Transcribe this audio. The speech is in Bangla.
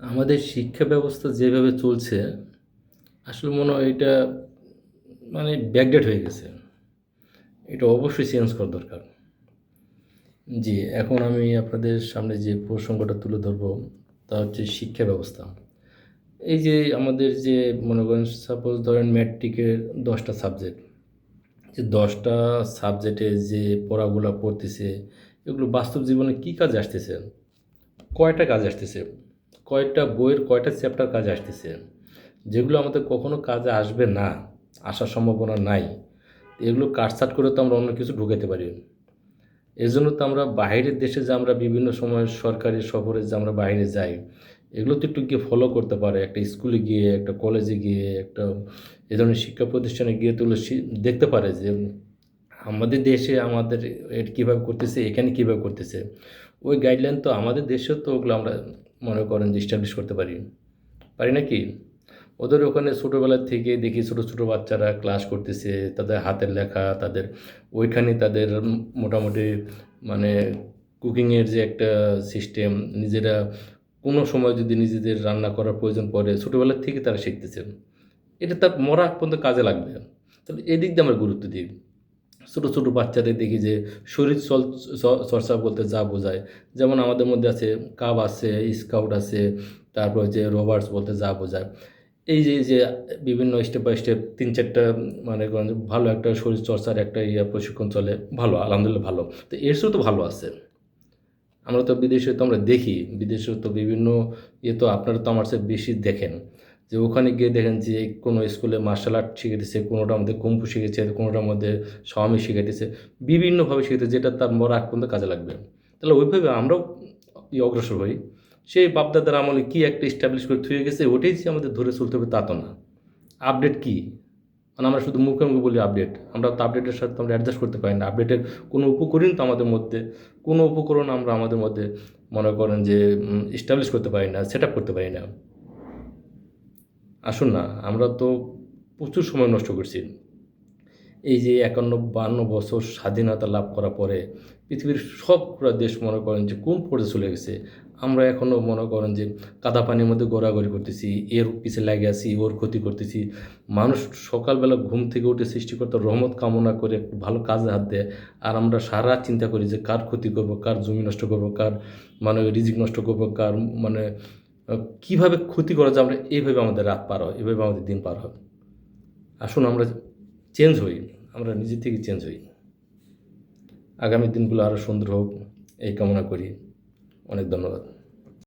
আমাদের শিক্ষা ব্যবস্থা যেভাবে চলছে আসলে মনে হয় এটা ব্যাকডেট হয়ে গেছে। এটা অবশ্যই চেঞ্জ করা দরকার। জি, এখন আমি আপনাদের সামনে যে প্রসঙ্গটা তুলে ধরবো তা হচ্ছে শিক্ষা ব্যবস্থা। এই যে আমাদের যে মনে করেন সাপোজ ধরেন ম্যাট্রিকের 10টা সাবজেক্ট, যে 10টা সাবজেক্টে যে পড়াগুলা পড়তেছে এগুলো বাস্তব জীবনে কী কাজে আসতেছে? কয়টা কাজে আসতেছে? কয়টা বইয়ের কয়টা চ্যাপ্টার কাজে আসতেছে? যেগুলো আমাদের কখনো কাজে আসবে না, আসার সম্ভাবনা নাই। এগুলো কাটছাঁট করে তো আমরা অন্য কিছু ঢুকাইতে পারি। এজন্য তো আমরা বাহিরের দেশে যে আমরা বিভিন্ন সময় সরকারি সফরে যে আমরা বাইরে যাই, এগুলো তো একটু গিয়ে ফলো করতে পারে। একটা স্কুলে গিয়ে, একটা কলেজে গিয়ে, একটা এ ধরনের শিক্ষা প্রতিষ্ঠানে গিয়ে তো ওগুলো দেখতে পারে যে আমাদের দেশে আমাদের এটা কীভাবে করতেছে, এখানে কীভাবে করতেছে। ওই গাইডলাইন তো আমাদের দেশেও তো ওগুলো আমরা মনে করেন যে এস্টাবলিশ করতে পারি। পারি না কি? ওদের ওখানে ছোটোবেলা থেকে দেখি ছোটো, ছোটো বাচ্চারা ক্লাস করতেছে, তাদের হাতের লেখা, তাদের ওইখানে তাদের মোটামুটি মানে কুকিংয়ের যে একটা সিস্টেম, নিজেরা কোনো সময় যদি নিজেদের রান্না করার প্রয়োজন পড়ে, ছোটোবেলা থেকে তারা শিখতেছে। এটা তার মরা আগ পর্যন্ত কাজে লাগবে। তাহলে এদিক দিয়ে আমরা গুরুত্ব দিই। ছোটো, ছোটো বাচ্চাদের দেখি যে শরীর চর্চা বলতে যা বোঝায়, যেমন আমাদের মধ্যে আছে কাব আছে, স্কাউট আছে, তারপর হচ্ছে রবার্টস বলতে যা বোঝায়। এই যে বিভিন্ন স্টেপ বাই স্টেপ ৩-৪টা মানে করেন যে ভালো একটা শরীরচর্চার একটা প্রশিক্ষণ চলে, ভালো আলহামদুলিল্লাহ ভালো। তো এর চেয়েও তো ভালো আছে। আমরা তো বিদেশে তো আমরা দেখি, বিদেশেও তো বিভিন্ন তো আপনারা তো আমার চেয়ে বেশি দেখেন। যে ওখানে গিয়ে দেখেন যে কোনো স্কুলে মার্শাল আর্ট শিখাইতেছে, কোনোটার মধ্যে কুংফু শিখেছে, কোনোটার মধ্যে সাওয়ামি শিখাইতেছে। বিভিন্নভাবে শিখাইতেছে যেটা তার মরার আগ পর্যন্ত কাজে লাগবে। তাহলে ওইভাবে আমরাও অগ্রসর হই। সেই বাপ-দাদার আমলে কি একটা এস্টাবলিশ করে থুয়ে গেছে ওটাই যে আমাদের ধরে চলতে হবে তা তো না। আপডেট কি? মানে আমরা শুধু মুখে, মুখে বলি আপডেট। আমরা তো আপডেটের সাথে তো আমরা অ্যাডজাস্ট করতে পারি না। আপডেটের কোনো উপকরণ তো আমাদের মধ্যে কোনো উপকরণ আমরা আমাদের মধ্যে মনে করেন যে এস্টাবলিশ করতে পারি না, সেটআপ করতে পারি না। আসুন না, আমরা তো প্রচুর সময় নষ্ট করছি। এই যে ৫১-৫২ বছর স্বাধীনতা লাভ করার পরে পৃথিবীর সবগুলা দেশ মনে করেন যে কোন পর্যায়ে চলে গেছে। আমরা এখনও মনে করেন যে কাদা পানির মধ্যে গড়াগড়ি করতেছি, এর পিছে লেগে আছি, ওর ক্ষতি করতেছি। মানুষ সকালবেলা ঘুম থেকে উঠে সৃষ্টিকর্তার রহমত কামনা করে একটু ভালো কাজে হাত দেয়। আর আমরা সারারাত চিন্তা করি যে কার ক্ষতি করব, কার জমি নষ্ট করব, কার রিজিক নষ্ট করব, কার মানে আ কীভাবে ক্ষতি করা যায় আমরা এইভাবে আমাদের রাত পার হয়, এভাবে আমাদের দিন পার হয়। আসুন আমরা চেঞ্জ হই। আমরা নিজে থেকে চেঞ্জ হই। আগামী দিনগুলো আরও সুন্দর হোক এই কামনা করি। অনেক ধন্যবাদ।